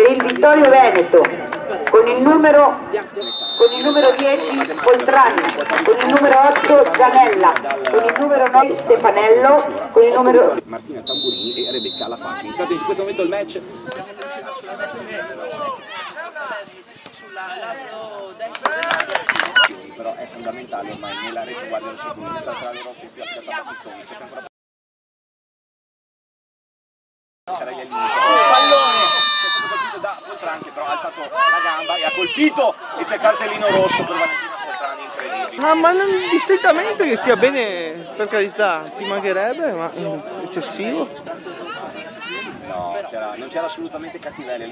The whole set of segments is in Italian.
Per il Vittorio Veneto, con il numero 10 Poltrani, con il numero 8 Zanella, con il numero 9 Stefanello, con il numero... Martina Tamburini e Rebecca La Faccia. Iniziato in questo momento il match. Però è fondamentale ormai nella retaguardia del secondo, messa tra la loro offensiva da Battistoni, cerca ancora pallone che è stato colpito da Foltrani, che però ha alzato la gamba e ha colpito e c'è cartellino rosso per Valentina Foltrani, incredibile. Ma non distintamente che stia bene, per carità, ci mancherebbe, ma eccessivo. No, non c'era assolutamente cattiveria,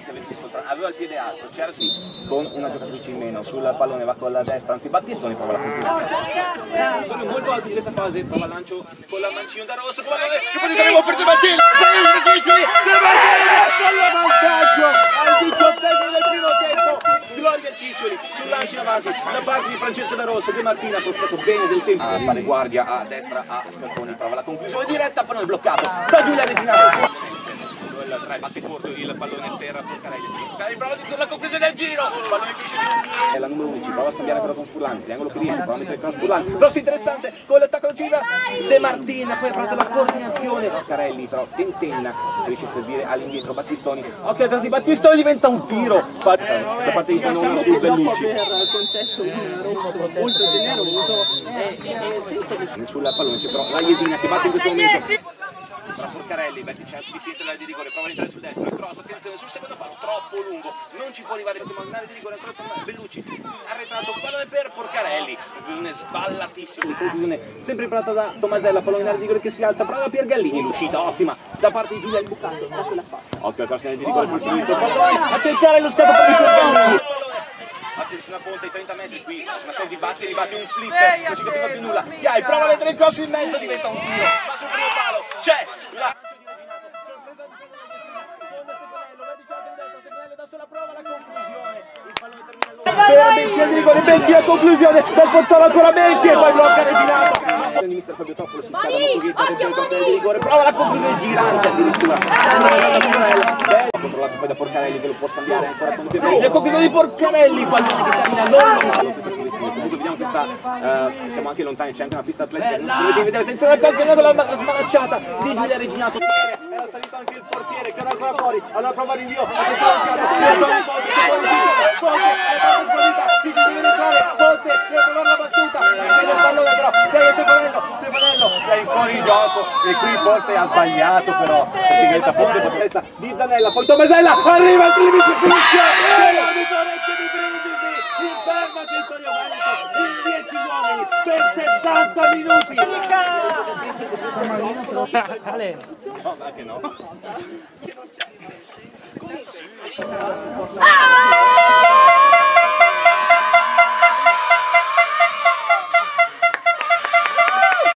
aveva il piede alto, c'era sì, con una giocatrice in meno, sul pallone va con la destra, anzi Battistoni prova la conclusione. Sono molto alto in questa fase, prova il lancio con la mancino da rosso, pallone, che poi torniamo per De Martini, vantaggio al 18esimo del primo tempo, Gloria Ciccioli sul lancio in avanti da parte di Francesca Da Rosa, De Martini ha approfittato bene del tempo a fare guardia a destra a Scarponi, prova la conclusione diretta, pallone bloccato da Giulia Reginato. Il 3 batte corto il pallone per Porcarelli, prova di la conclusione del giro, il pallone finisce di la numero 11, prova a scambiare ancora con Furlan, triangolo finisce, prova a mettere il cross Furlan, cross interessante con l'attacco da Cira, De Martina, poi ha provato la coordinazione, Porcarelli però tentenna, riesce a servire all'indietro Battistoni, occhio al cross di Battistoni, diventa un tiro da parte di Fanoni su Bellucci. Per concesso un rosso molto generoso sul pallone c'è però la Jesina che batte in questo momento. Tra Porcarelli, Betty c'è di sinistra l'area di rigore, prova a entrare sul destro, il cross, attenzione sul secondo palo, troppo lungo, non ci può arrivare, poteva andare di rigore, ancora Bellucci, arretrato, pallone per Porcarelli, conclusione sballatissima, conclusione sempre imparata da Tomasella, pallone in area di rigore che si alza, prova Piergallini, l'uscita ottima da parte di Giulia Il Bucato, da quella fa. Occhio al cross in area di rigore sul sinistro, pallone a cercare lo scatto per Piergallini. Attenzione a Ponte ai 30 metri qui, una serie di batti, ribatti un flipper, non si capiva più nulla. Chiai, prova a mettere il cross in mezzo, diventa un tiro, ma sul primo palo c'è la... Per Benci al rigore, Benci la conclusione, per Pozzolo ancora Benci e poi blocca Reginato. Il mister Fabio Toffolo si scada molto via, attenzione al di rigore, prova la conclusione girante addirittura. Controllato poi da Porcarelli che lo può scambiare ancora con Piergallini. La conclusione di Porcarelli, pallone che termina non lontano. Comunque vediamo che siamo anche lontani, c'è anche una pista atletica. Dovete vedere, attenzione al calcio con la smanacciata di Giulia Reginato. Era salito anche il portiere che era ancora fuori, allora prova l'invio, attenzione al piatto, c'è Ponte, Ponte, si deve entrare, Ponte deve provare la battuta, vede il pallone però, c'è Stefanello è in fuori gioco e qui forse ha sbagliato però, perché diventa Ponte per testa di Zanella, poi Tomasella, arriva al limite, finisce, l'arbitro Recchio di Brindisi, inferma che Vittorio Veneto in 10 uomini per 70 minuti. Ale. No, ma che no.